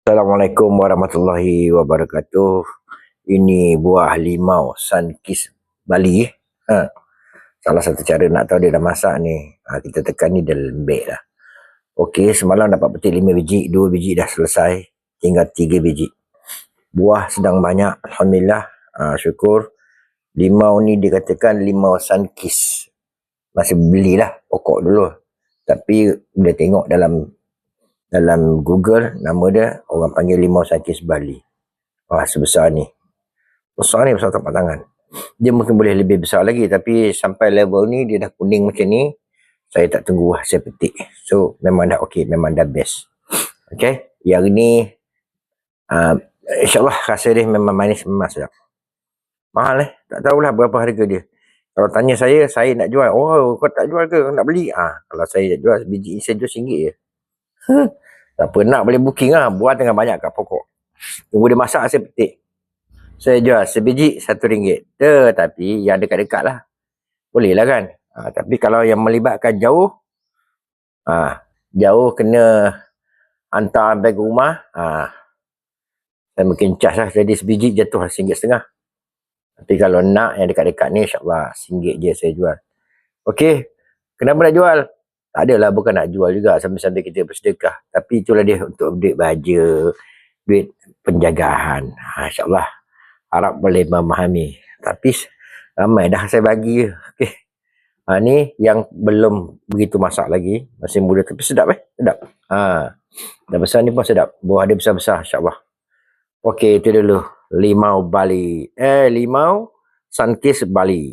Assalamualaikum warahmatullahi wabarakatuh. Ini buah limau Sunkist Bali. Salah satu cara nak tahu dia dah masak ni. Kita tekan ni dia lembek dah. Okey, semalam dapat petik 5 biji, 2 biji dah selesai, tinggal 3 biji. Buah sedang banyak, alhamdulillah. Syukur. Limau ni dikatakan limau Sunkist. Masih belilah pokok dulu. Tapi bila tengok dalam Google, nama dia orang panggil limau Sunkist Bali. Sebesar ni. Besar tapak tangan. Dia mungkin boleh lebih besar lagi, tapi sampai level ni dia dah kuning macam ni, saya tak tunggu saya petik. So memang dah okey, memang dah best. Okey, yang ni insyaAllah rasa dia memang manis, memang sedap. Mahal tak tahulah berapa harga dia. Kalau tanya saya nak jual. Oh, kau tak jual ke? Nak beli? Kalau saya nak jual, biji saya jual RM1 je. Tak pernah boleh booking buah tengah banyak kat pokok. Tunggu dia masak saya petik. Saya jual sebiji RM1. Tetapi yang dekat-dekat lah. Boleh lah kan. Tapi kalau yang melibatkan jauh, jauh kena hantar beg rumah, saya mungkin charge lah. Jadi sebiji jatuh RM1.50. Tapi kalau nak yang dekat-dekat ni, insyaAllah RM1 je saya jual. Okey, kenapa nak jual? Tak adalah, bukan nak jual juga sambil-sambil kita bersedekah. Tapi itulah dia untuk duit baja, duit penjagaan. InsyaAllah harap boleh memahami. Tapi ramai dah saya bagi. Okey. Ni yang belum begitu masak lagi. Masih muda tapi sedap sedap. Dah besar ni pun sedap. Buah dia besar-besar, insyaAllah. Okey, itu dulu. Limau Bali. Limau Sunkist Bali.